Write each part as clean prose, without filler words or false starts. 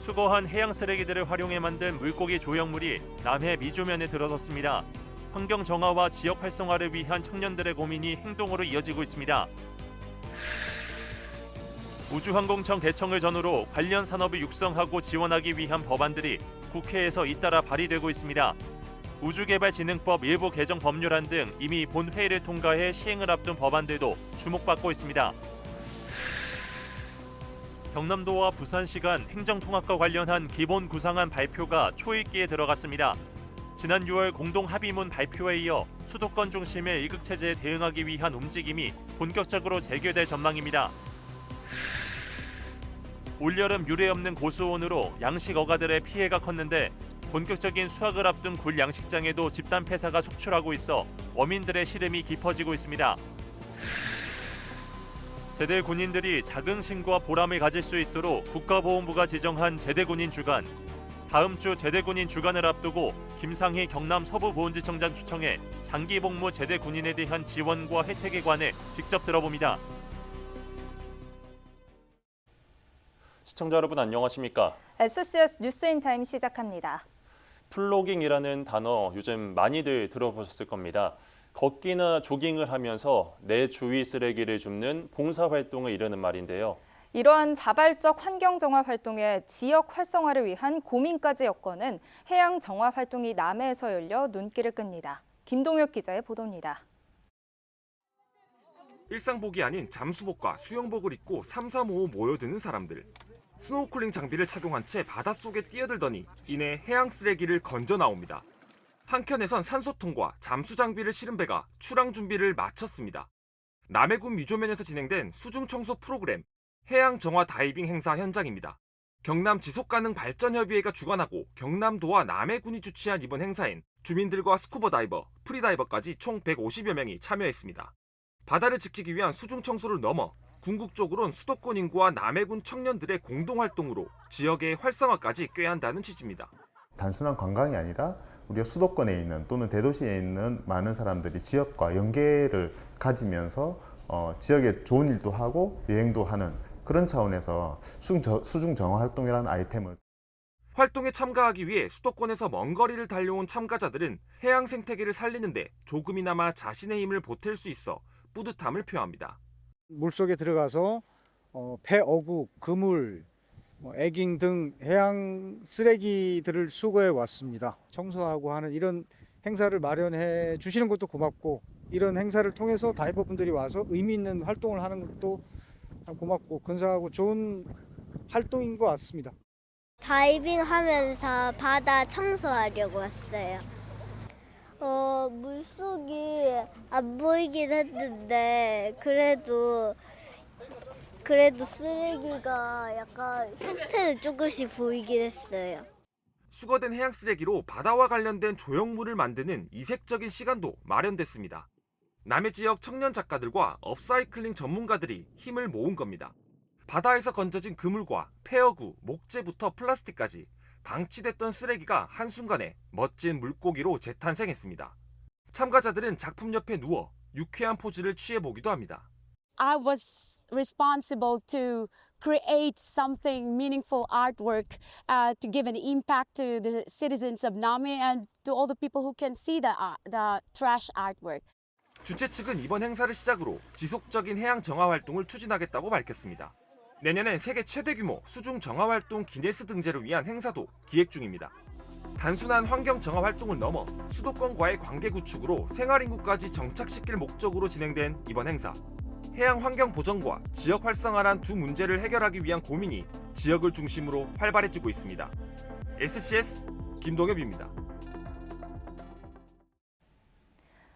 수거한 해양 쓰레기들을 활용해 만든 물고기 조형물이 남해 미주면에 들어섰습니다. 환경 정화와 지역 활성화를 위한 청년들의 고민이 행동으로 이어지고 있습니다. 우주항공청 개청을 전후로 관련 산업을 육성하고 지원하기 위한 법안들이 국회에서 잇따라 발의되고 있습니다. 우주개발진흥법 일부 개정 법률안 등 이미 본회의를 통과해 시행을 앞둔 법안들도 주목받고 있습니다. 경남도와 부산시 간 행정통합과 관련한 기본 구상안 발표가 초읽기에 들어갔습니다. 지난 6월 공동 합의문 발표에 이어 수도권 중심의 일극체제에 대응하기 위한 움직임이 본격적으로 재개될 전망입니다. 올여름 유례 없는 고수온으로 양식 어가들의 피해가 컸는데 본격적인 수확을 앞둔 굴 양식장에도 집단 폐사가 속출하고 있어 어민들의 시름이 깊어지고 있습니다. 제대 군인들이 자긍심과 보람을 가질 수 있도록 국가보훈부가 지정한 제대군인 주간. 다음 주 제대군인 주간을 앞두고 김상희 경남 서부보훈지청장 초청해 장기복무 제대군인에 대한 지원과 혜택에 관해 직접 들어봅니다. 시청자 여러분 안녕하십니까? SCS 뉴스인타임 시작합니다. 플로깅이라는 단어 요즘 많이들 들어보셨을 겁니다. 걷기나 조깅을 하면서 내 주위 쓰레기를 줍는 봉사활동을 이르는 말인데요. 이러한 자발적 환경정화 활동의 지역 활성화를 위한 고민까지 엮어낸 해양 정화 활동이 남해에서 열려 눈길을 끕니다. 김동혁 기자의 보도입니다. 일상복이 아닌 잠수복과 수영복을 입고 삼삼오오 모여드는 사람들. 스노우쿨링 장비를 착용한 채 바닷속에 뛰어들더니 이내 해양 쓰레기를 건져 나옵니다. 한켠에선 산소통과 잠수 장비를 실은 배가 출항 준비를 마쳤습니다. 남해군 미조면에서 진행된 수중 청소 프로그램 해양 정화 다이빙 행사 현장입니다. 경남 지속가능발전협의회가 주관하고 경남도와 남해군이 주최한 이번 행사엔 주민들과 스쿠버 다이버, 프리다이버까지 총 150여 명이 참여했습니다. 바다를 지키기 위한 수중 청소를 넘어 궁극적으로는 수도권 인구와 남해군 청년들의 공동활동으로 지역의 활성화까지 꾀한다는 취지입니다. 단순한 관광이 아니라 우리가 수도권에 있는 또는 대도시에 있는 많은 사람들이 지역과 연계를 가지면서 지역에 좋은 일도 하고 여행도 하는 그런 차원에서 수중 정화 활동이라는 아이템을 활동에 참가하기 위해 수도권에서 먼 거리를 달려온 참가자들은 해양 생태계를 살리는데 조금이나마 자신의 힘을 보탤 수 있어 뿌듯함을 표합니다. 물속에 들어가서 폐어구, 그물, 애깅 등 해양 쓰레기들을 수거해 왔습니다. 청소하고 하는 이런 행사를 마련해 주시는 것도 고맙고 이런 행사를 통해서 다이버분들이 와서 의미 있는 활동을 하는 것도 참 고맙고 근사하고 좋은 활동인 것 같습니다. 다이빙 하면서 바다 청소하려고 왔어요. 물속이 안 보이긴 했는데 그래도 쓰레기가 약간 형태는 조금씩 보이긴 했어요. 수거된 해양 쓰레기로 바다와 관련된 조형물을 만드는 이색적인 시간도 마련됐습니다. 남해 지역 청년 작가들과 업사이클링 전문가들이 힘을 모은 겁니다. 바다에서 건져진 그물과 폐어구, 목재부터 플라스틱까지 방치됐던 쓰레기가 한순간에 멋진 물고기로 재탄생했습니다. 참가자들은 작품 옆에 누워 유쾌한 포즈를 취해보기도 합니다. I was responsible to create something meaningful artwork to give an impact to the citizens of Namhe and to all the people who can see the trash artwork. 주최 측은 이번 행사를 시작으로 지속적인 해양 정화 활동을 추진하겠다고 밝혔습니다. 내년엔 세계 최대 규모 수중 정화 활동 기네스 등재를 위한 행사도 기획 중입니다. 단순한 환경 정화 활동을 넘어 수도권과의 관계 구축으로 생활인구까지 정착시킬 목적으로 진행된 이번 행사. 해양 환경 보전과 지역 활성화란 두 문제를 해결하기 위한 고민이 지역을 중심으로 활발해지고 있습니다. SCS 김동엽입니다.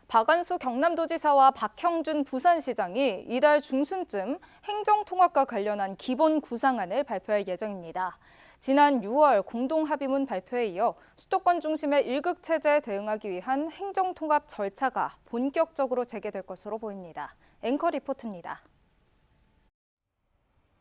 박안수 경남도지사와 박형준 부산시장이 이달 중순쯤 행정통합과 관련한 기본 구상안을 발표할 예정입니다. 지난 6월 공동합의문 발표에 이어 수도권 중심의 일극체제에 대응하기 위한 행정통합 절차가 본격적으로 재개될 것으로 보입니다. 앵커 리포트입니다.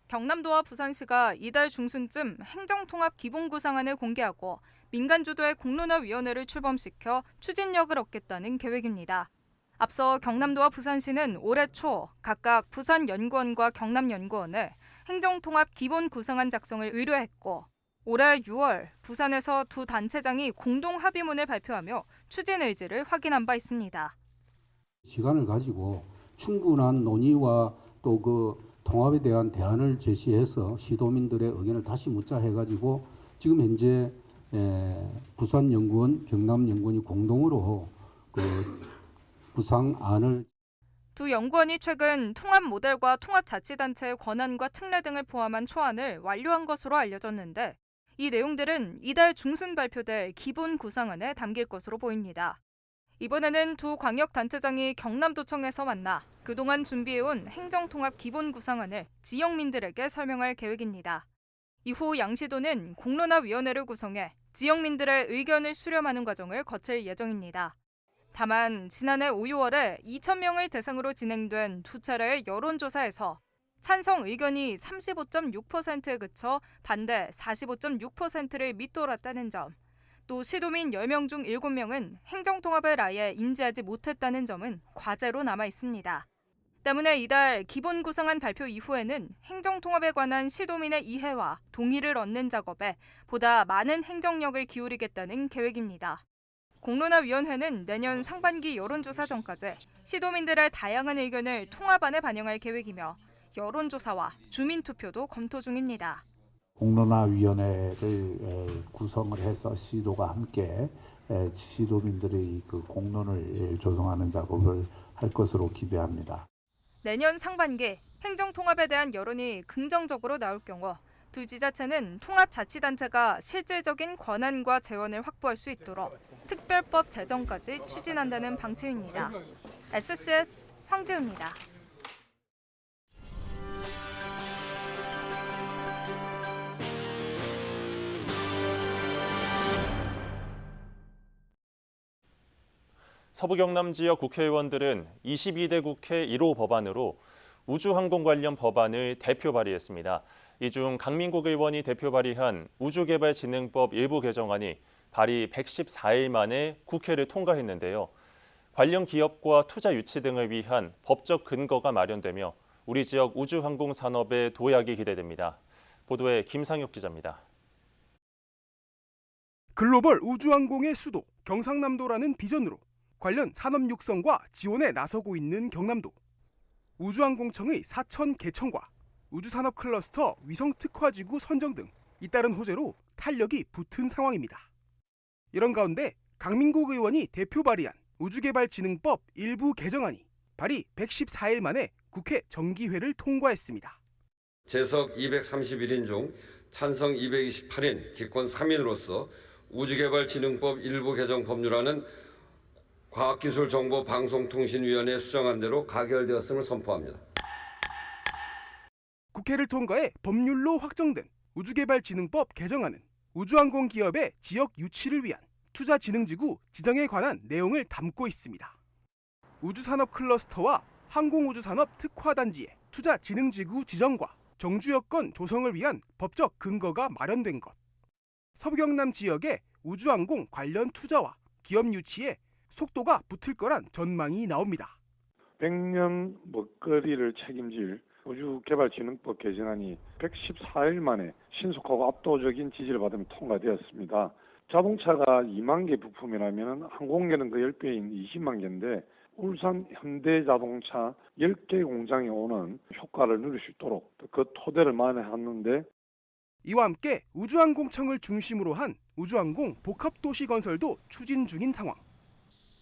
경남도와 부산시가 이달 중순쯤 행정통합 기본구상안을 공개하고 민간 주도의 공론화위원회를 출범시켜 추진력을 얻겠다는 계획입니다. 앞서 경남도와 부산시는 올해 초 각각 부산연구원과 경남연구원을 행정통합 기본구상안 작성을 의뢰했고 올해 6월 부산에서 두 단체장이 공동 합의문을 발표하며 추진 의지를 확인한 바 있습니다. 시간을 가지고 충분한 논의와 또 그 통합에 대한 대안을 제시해서 시도민들의 의견을 다시 묻자 해가지고 지금 현재 부산연구원, 경남연구원이 공동으로 그 구상안을 두 연구원이 최근 통합 모델과 통합자치단체의 권한과 특례 등을 포함한 초안을 완료한 것으로 알려졌는데 이 내용들은 이달 중순 발표될 기본 구상안에 담길 것으로 보입니다. 이번에는 두 광역단체장이 경남도청에서 만나 그동안 준비해온 행정통합 기본 구상안을 지역민들에게 설명할 계획입니다. 이후 양시도는 공론화위원회를 구성해 지역민들의 의견을 수렴하는 과정을 거칠 예정입니다. 다만 지난해 5, 6월에 2,000명을 대상으로 진행된 두 차례의 여론조사에서 찬성 의견이 35.6%에 그쳐 반대 45.6%를 밑돌았다는 점, 또 시도민 10명 중 7명은 행정통합을 아예 인지하지 못했다는 점은 과제로 남아 있습니다. 때문에 이달 기본 구상안 발표 이후에는 행정통합에 관한 시도민의 이해와 동의를 얻는 작업에 보다 많은 행정력을 기울이겠다는 계획입니다. 공론화위원회는 내년 상반기 여론조사 전까지 시도민들의 다양한 의견을 통합안에 반영할 계획이며 여론조사와 주민투표도 검토 중입니다. 공론화위원회를 구성을 해서 시도가 함께 시도민들의 그 공론을 조성하는 작업을 할 것으로 기대합니다. 내년 상반기 행정통합에 대한 여론이 긍정적으로 나올 경우 두 지자체는 통합자치단체가 실질적인 권한과 재원을 확보할 수 있도록 특별법 제정까지 추진한다는 방침입니다. SCS 황지우입니다. 서부 경남 지역 국회의원들은 22대 국회 1호 법안으로 우주항공 관련 법안을 대표 발의했습니다. 이 중 강민국 의원이 대표 발의한 우주개발진흥법 일부 개정안이 발의 114일 만에 국회를 통과했는데요. 관련 기업과 투자 유치 등을 위한 법적 근거가 마련되며 우리 지역 우주항공 산업의 도약이 기대됩니다. 보도에 김상혁 기자입니다. 글로벌 우주항공의 수도 경상남도라는 비전으로 관련 산업 육성과 지원에 나서고 있는 경남도. 우주항공청의 사천 개청과 우주산업 클러스터 위성특화지구 선정 등 잇따른 호재로 탄력이 붙은 상황입니다. 이런 가운데 강민국 의원이 대표 발의한 우주개발진흥법 일부 개정안이 발의 114일 만에 국회 정기회를 통과했습니다. 재석 231인 중 찬성 228인 기권 3인으로서 우주개발진흥법 일부 개정 법률안은 과학기술정보방송통신위원회 수정안대로 가결되었음을 선포합니다. 국회를 통과해 법률로 확정된 우주개발진흥법 개정안은 우주항공 기업의 지역 유치를 위한 투자진흥지구 지정에 관한 내용을 담고 있습니다. 우주산업 클러스터와 항공우주산업 특화단지의 투자진흥지구 지정과 정주여건 조성을 위한 법적 근거가 마련된 것. 서부경남 지역의 우주항공 관련 투자와 기업 유치에 속도가 붙을 거란 전망이 나옵니다. 100년 먹거리를 책임질 우주개발진흥법 개정안이 114일 만에 신속하고 압도적인 지지를 받으며 통과되었습니다. 자동차가 2만 개 부품이라면 항공기는 그 10배인 20만 개인데 울산 현대자동차 10개 공장에 오는 효과를 누릴 수 있도록 그 토대를 마련하는데, 이와 함께 우주항공청을 중심으로 한 우주항공 복합도시 건설도 추진 중인 상황.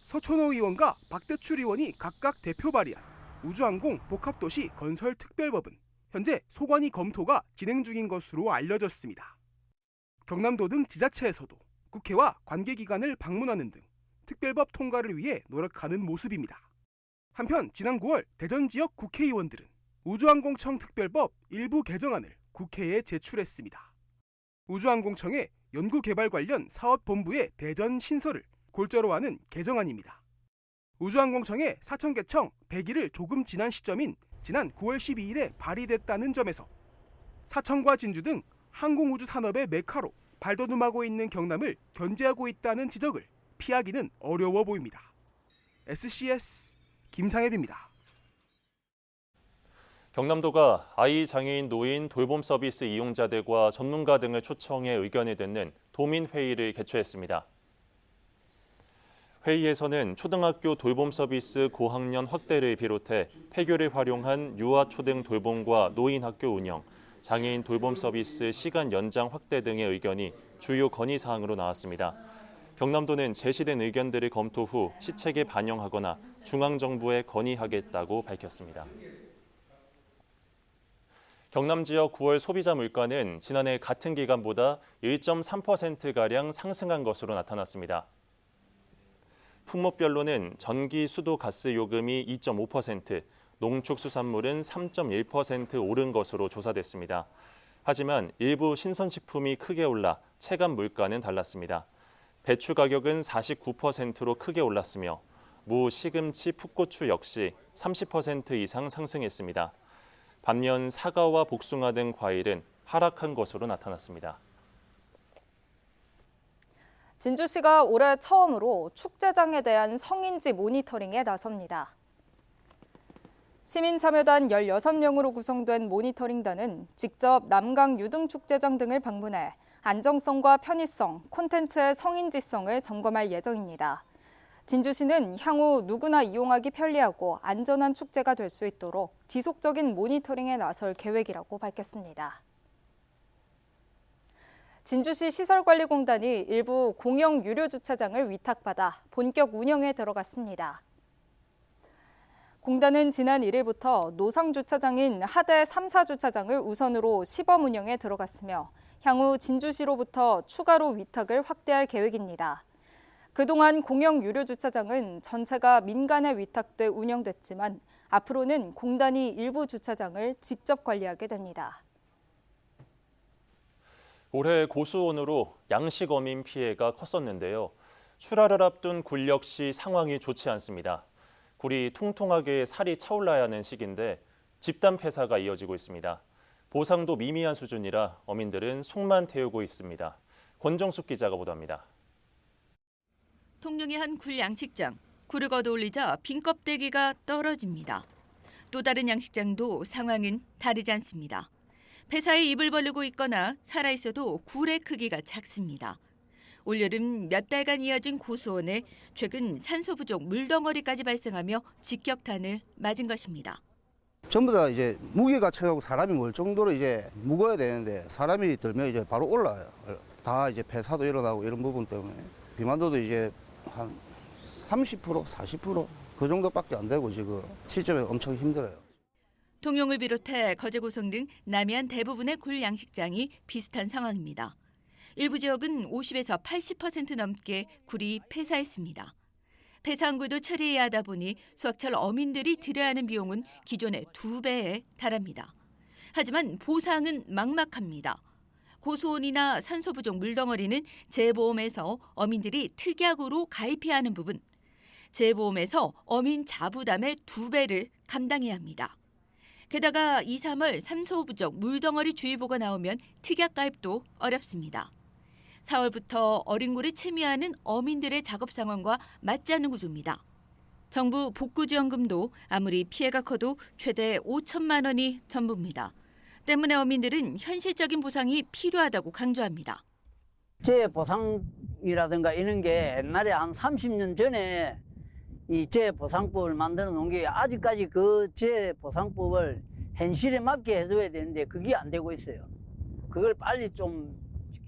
서천호 의원과 박대출 의원이 각각 대표 발의한 우주항공 복합도시 건설 특별법은 현재 소관위 검토가 진행 중인 것으로 알려졌습니다. 경남도 등 지자체에서도 국회와 관계기관을 방문하는 등 특별법 통과를 위해 노력하는 모습입니다. 한편 지난 9월 대전 지역 국회의원들은 우주항공청 특별법 일부 개정안을 국회에 제출했습니다. 우주항공청의 연구개발 관련 사업본부의 대전 신설을 골자로 하는 개정안입니다. 우주항공청의 사천개청 100일을 조금 지난 시점인 지난 9월 12일에 발의됐다는 점에서 사천과 진주 등 항공우주 산업의 메카로 발돋움하고 있는 경남을 견제하고 있다는 지적을 피하기는 어려워 보입니다. SCS 김상엽입니다. 경남도가 아이, 장애인, 노인, 돌봄 서비스 이용자들과 전문가 등을 초청해 의견을 듣는 도민회의를 개최했습니다. 회의에서는 초등학교 돌봄 서비스 고학년 확대를 비롯해 폐교를 활용한 유아초등 돌봄과 노인학교 운영, 장애인 돌봄 서비스 시간 연장 확대 등의 의견이 주요 건의사항으로 나왔습니다. 경남도는 제시된 의견들을 검토 후 시책에 반영하거나 중앙정부에 건의하겠다고 밝혔습니다. 경남 지역 9월 소비자 물가는 지난해 같은 기간보다 1.3%가량 상승한 것으로 나타났습니다. 품목별로는 전기, 수도, 가스 요금이 2.5%, 농축수산물은 3.1% 오른 것으로 조사됐습니다. 하지만 일부 신선식품이 크게 올라 체감 물가는 달랐습니다. 배추 가격은 49%로 크게 올랐으며 무, 시금치, 풋고추 역시 30% 이상 상승했습니다. 반면 사과와 복숭아 등 과일은 하락한 것으로 나타났습니다. 진주시가 올해 처음으로 축제장에 대한 성인지 모니터링에 나섭니다. 시민참여단 16명으로 구성된 모니터링단은 직접 남강 유등축제장 등을 방문해 안정성과 편의성, 콘텐츠의 성인지성을 점검할 예정입니다. 진주시는 향후 누구나 이용하기 편리하고 안전한 축제가 될 수 있도록 지속적인 모니터링에 나설 계획이라고 밝혔습니다. 진주시 시설관리공단이 일부 공영 유료 주차장을 위탁받아 본격 운영에 들어갔습니다. 공단은 지난 1일부터 노상 주차장인 하대 3사 주차장을 우선으로 시범 운영에 들어갔으며 향후 진주시로부터 추가로 위탁을 확대할 계획입니다. 그동안 공영 유료 주차장은 전체가 민간에 위탁돼 운영됐지만 앞으로는 공단이 일부 주차장을 직접 관리하게 됩니다. 올해 고수온으로 양식 어민 피해가 컸었는데요. 출하를 앞둔 굴 역시 상황이 좋지 않습니다. 굴이 통통하게 살이 차올라야 하는 시기인데 집단 폐사가 이어지고 있습니다. 보상도 미미한 수준이라 어민들은 속만 태우고 있습니다. 권정숙 기자가 보도합니다. 통영의 한 굴 양식장, 굴을 걷어올리자 빈 껍데기가 떨어집니다. 또 다른 양식장도 상황은 다르지 않습니다. 폐사에 입을 벌리고 있거나 살아있어도 굴의 크기가 작습니다. 올여름 몇 달간 이어진 고수온에 최근 산소 부족 물덩어리까지 발생하며 직격탄을 맞은 것입니다. 전부 다 이제 무게가 차고 사람이 몰 정도로 이제 무거워야 되는데 사람이 들면 이제 바로 올라와요. 다 이제 폐사도 일어나고 이런 부분 때문에 비만도도 이제 한 30%, 40% 그 정도밖에 안 되고 지금 시점에 엄청 힘들어요. 통영을 비롯해 거제, 고성 등 남해안 대부분의 굴 양식장이 비슷한 상황입니다. 일부 지역은 50에서 80% 넘게 굴이 폐사했습니다. 폐사한 굴도 처리해야 하다 보니 수확철 어민들이 들여야 하는 비용은 기존의 2배에 달합니다. 하지만 보상은 막막합니다. 고수온이나 산소 부족 물덩어리는 재보험에서 어민들이 특약으로 가입해야 하는 부분, 재보험에서 어민 자부담의 2배를 감당해야 합니다. 게다가 2, 3월 산소 부족 물덩어리 주의보가 나오면 특약 가입도 어렵습니다. 4월부터 어린 굴을 채미하는 어민들의 작업 상황과 맞지 않는 구조입니다. 정부 복구지원금도 아무리 피해가 커도 최대 5천만 원이 전부입니다. 때문에 어민들은 현실적인 보상이 필요하다고 강조합니다. 재보상이라든가 이런 게 옛날에 한 30년 전에 이 재보상법을 만들어 놓은 게 아직까지 그 재보상법을 현실에 맞게 해줘야 되는데 그게 안 되고 있어요. 그걸 빨리 좀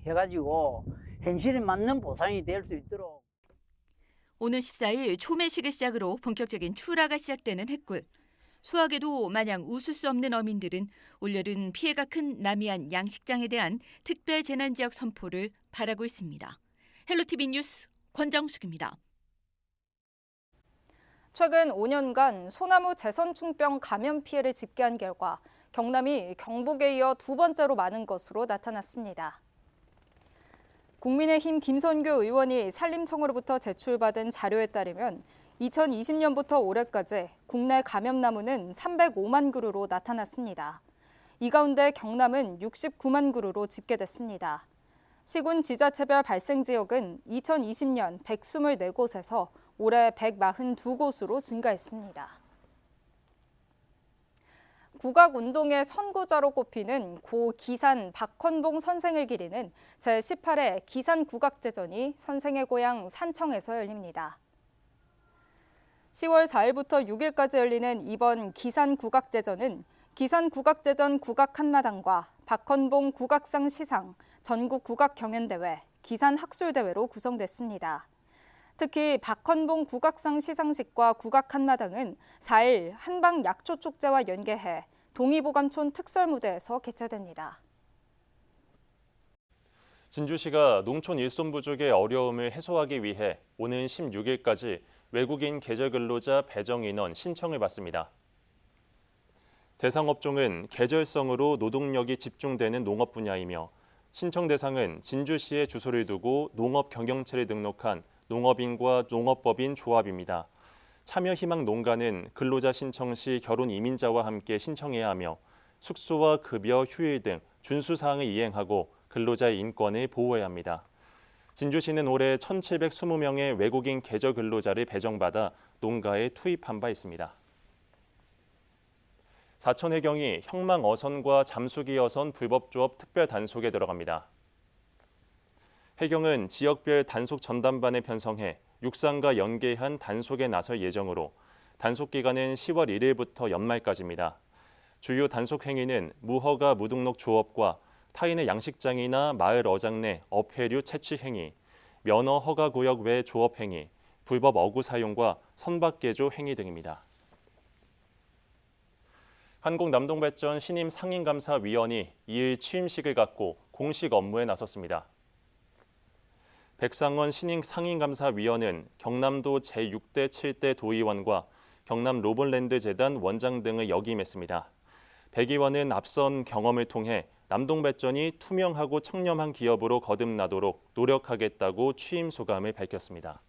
해가지고 현실에 맞는 보상이 될 수 있도록. 오는 14일 초매식을 시작으로 본격적인 출하가 시작되는 햇굴. 수확에도 마냥 웃을 수 없는 어민들은 올여름 피해가 큰 남해안 양식장에 대한 특별 재난지역 선포를 바라고 있습니다. 헬로티비 뉴스 권정숙입니다. 최근 5년간 소나무 재선충병 감염 피해를 집계한 결과 경남이 경북에 이어 2번째로 많은 것으로 나타났습니다. 국민의힘 김선규 의원이 산림청으로부터 제출받은 자료에 따르면 2020년부터 올해까지 국내 감염나무는 305만 그루로 나타났습니다. 이 가운데 경남은 69만 그루로 집계됐습니다. 시군 지자체별 발생 지역은 2020년 124곳에서 올해 142곳으로 증가했습니다. 국악운동의 선구자로 꼽히는 고 기산 박헌봉 선생을 기리는 제18회 기산국악제전이 선생의 고향 산청에서 열립니다. 10월 4일부터 6일까지 열리는 이번 기산국악제전은 기산국악제전 국악한마당과 박헌봉 국악상 시상, 전국국악경연대회, 기산학술대회로 구성됐습니다. 특히 박헌봉 국악상 시상식과 국악한마당은 4일 한방약초축제와 연계해 동의보감촌 특설무대에서 개최됩니다. 진주시가 농촌 일손 부족의 어려움을 해소하기 위해 오는 16일까지 외국인 계절근로자 배정 인원 신청을 받습니다. 대상 업종은 계절성으로 노동력이 집중되는 농업 분야이며 신청 대상은 진주시에 주소를 두고 농업 경영체를 등록한 농업인과 농업법인 조합입니다. 참여희망 농가는 근로자 신청 시 결혼 이민자와 함께 신청해야 하며 숙소와 급여, 휴일 등 준수사항을 이행하고 근로자의 인권을 보호해야 합니다. 진주시는 올해 1,720명의 외국인 계절 근로자를 배정받아 농가에 투입한 바 있습니다. 사천해경이 형망어선과 잠수기어선 불법 조업 특별 단속에 들어갑니다. 해경은 지역별 단속 전담반을 편성해 육상과 연계한 단속에 나설 예정으로 단속 기간은 10월 1일부터 연말까지입니다. 주요 단속 행위는 무허가 무등록 조업과 타인의 양식장이나 마을 어장 내 어패류 채취 행위, 면허 허가 구역 외 조업 행위, 불법 어구 사용과 선박 개조 행위 등입니다. 한국남동발전 신임 상임감사위원이 2일 취임식을 갖고 공식 업무에 나섰습니다. 백상원 신임 상임감사위원은 경남도 제6대 7대 도의원과 경남 로봇랜드 재단 원장 등을 역임했습니다. 백 의원은 앞선 경험을 통해 남동발전이 투명하고 청렴한 기업으로 거듭나도록 노력하겠다고 취임 소감을 밝혔습니다.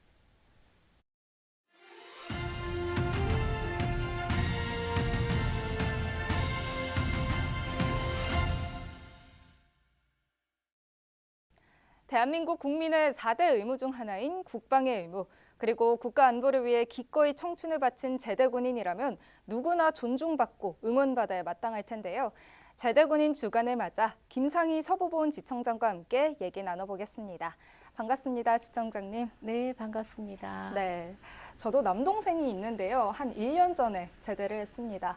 대한민국 국민의 4대 의무 중 하나인 국방의 의무, 그리고 국가 안보를 위해 기꺼이 청춘을 바친 제대군인이라면 누구나 존중받고 응원받아야 마땅할 텐데요. 제대군인 주간을 맞아 김상희 서부보훈지청장과 함께 얘기 나눠보겠습니다. 반갑습니다, 지청장님. 네, 반갑습니다. 네, 저도 남동생이 있는데요. 한 1년 전에 제대를 했습니다.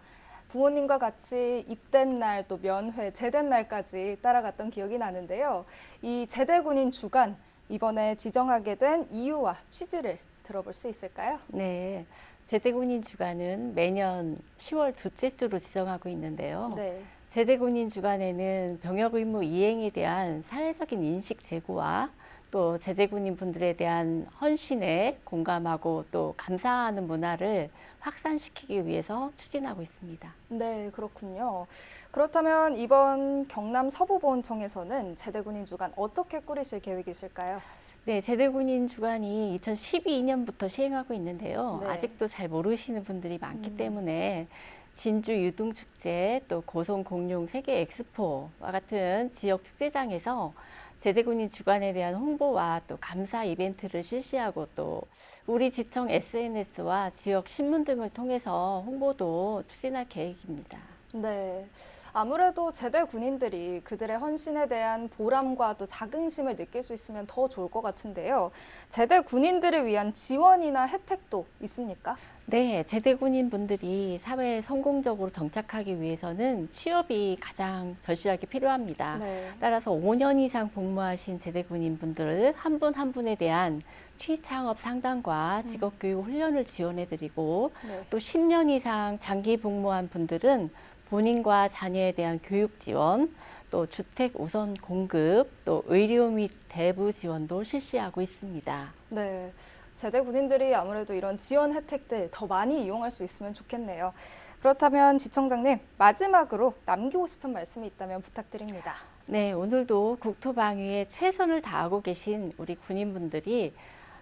부모님과 같이 입된 날, 또 면회, 제된 날까지 따라갔던 기억이 나는데요. 이 제대군인 주간, 이번에 지정하게 된 이유와 취지를 들어볼 수 있을까요? 네, 제대군인 주간은 매년 10월 둘째 주로 지정하고 있는데요. 네. 제대군인 주간에는 병역 의무 이행에 대한 사회적인 인식 제고와 또 제대군인 분들에 대한 헌신에 공감하고 또 감사하는 문화를 확산시키기 위해서 추진하고 있습니다. 네, 그렇군요. 그렇다면 이번 경남 서부보훈청에서는 제대군인 주간 어떻게 꾸리실 계획이실까요? 네, 제대군인 주간이 2012년부터 시행하고 있는데요. 네. 아직도 잘 모르시는 분들이 많기 때문에 진주 유등축제, 또 고성 공룡 세계 엑스포와 같은 지역 축제장에서 제대군인 주간에 대한 홍보와 또 감사 이벤트를 실시하고 또 우리 지청 SNS와 지역 신문 등을 통해서 홍보도 추진할 계획입니다. 네, 아무래도 제대 군인들이 그들의 헌신에 대한 보람과 또 자긍심을 느낄 수 있으면 더 좋을 것 같은데요. 제대 군인들을 위한 지원이나 혜택도 있습니까? 네, 제대 군인 분들이 사회에 성공적으로 정착하기 위해서는 취업이 가장 절실하게 필요합니다. 네. 따라서 5년 이상 복무하신 제대 군인 분들 한 분 한 분에 대한 취창업 상담과 직업교육 훈련을 지원해드리고 네. 또 10년 이상 장기 복무한 분들은 본인과 자녀에 대한 교육 지원, 또 주택 우선 공급, 또 의료 및 대부 지원도 실시하고 있습니다. 네, 제대 군인들이 아무래도 이런 지원 혜택들 더 많이 이용할 수 있으면 좋겠네요. 그렇다면 지청장님, 마지막으로 남기고 싶은 말씀이 있다면 부탁드립니다. 네, 오늘도 국토방위에 최선을 다하고 계신 우리 군인분들이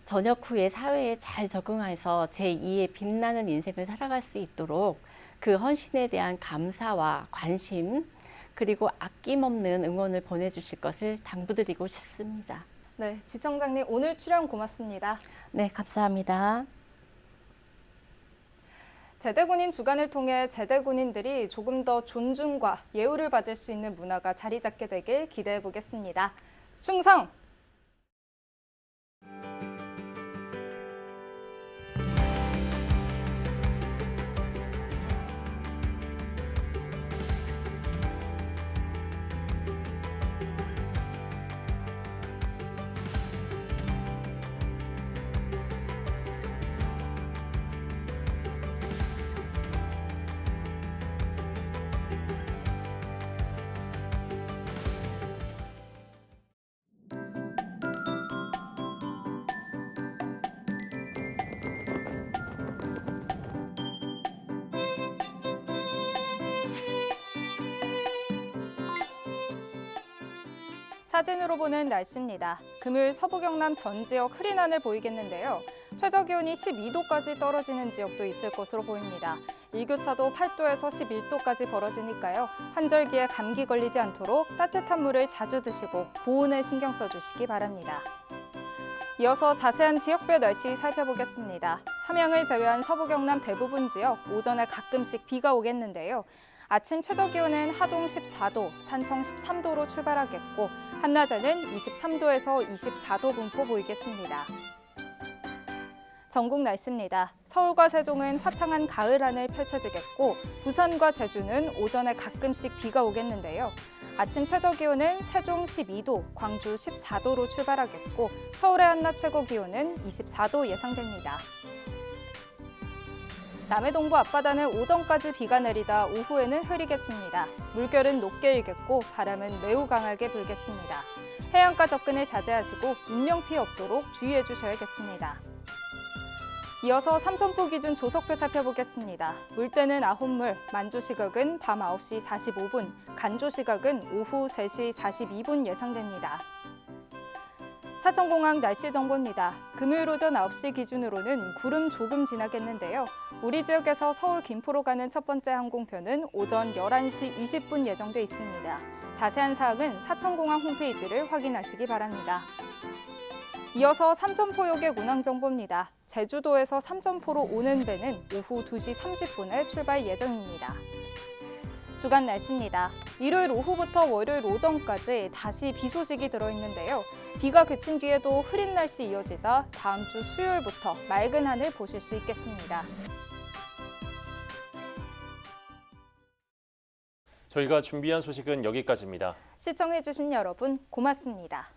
전역 후에 사회에 잘 적응해서 제2의 빛나는 인생을 살아갈 수 있도록 그 헌신에 대한 감사와 관심, 그리고 아낌없는 응원을 보내주실 것을 당부드리고 싶습니다. 네, 지청장님 오늘 출연 고맙습니다. 네, 감사합니다. 제대군인 주간을 통해 제대군인들이 조금 더 존중과 예우를 받을 수 있는 문화가 자리 잡게 되길 기대해 보겠습니다. 충성! 사진으로 보는 날씨입니다. 금요일 서부 경남 전 지역 흐린 하늘 보이겠는데요. 최저 기온이 12도까지 떨어지는 지역도 있을 것으로 보입니다. 일교차도 8도에서 11도까지 벌어지니까요. 환절기에 감기 걸리지 않도록 따뜻한 물을 자주 드시고 보온에 신경 써주시기 바랍니다. 이어서 자세한 지역별 날씨 살펴보겠습니다. 함양을 제외한 서부 경남 대부분 지역 오전에 가끔씩 비가 오겠는데요. 아침 최저 기온은 하동 14도, 산청 13도로 출발하겠고 한낮에는 23도에서 24도 분포 보이겠습니다. 전국 날씨입니다. 서울과 세종은 화창한 가을 하늘 펼쳐지겠고 부산과 제주는 오전에 가끔씩 비가 오겠는데요. 아침 최저 기온은 세종 12도, 광주 14도로 출발하겠고 서울의 한낮 최고 기온은 24도 예상됩니다. 남해 동부 앞바다는 오전까지 비가 내리다 오후에는 흐리겠습니다. 물결은 높게 일겠고 바람은 매우 강하게 불겠습니다. 해안가 접근을 자제하시고 인명피해 없도록 주의해 주셔야겠습니다. 이어서 삼천포 기준 조석표 살펴보겠습니다. 물때는 아홉물, 만조시각은 밤 9시 45분, 간조시각은 오후 3시 42분 예상됩니다. 사천공항 날씨 정보입니다. 금요일 오전 9시 기준으로는 구름 조금 지나겠는데요. 우리 지역에서 서울 김포로 가는 첫 번째 항공편은 오전 11시 20분 예정돼 있습니다. 자세한 사항은 사천공항 홈페이지를 확인하시기 바랍니다. 이어서 삼천포역의 운항 정보입니다. 제주도에서 삼천포로 오는 배는 오후 2시 30분에 출발 예정입니다. 주간 날씨입니다. 일요일 오후부터 월요일 오전까지 다시 비 소식이 들어있는데요. 비가 그친 뒤에도 흐린 날씨 이어지다 다음 주 수요일부터 맑은 하늘 보실 수 있겠습니다. 저희가 준비한 소식은 여기까지입니다. 시청해주신 여러분 고맙습니다.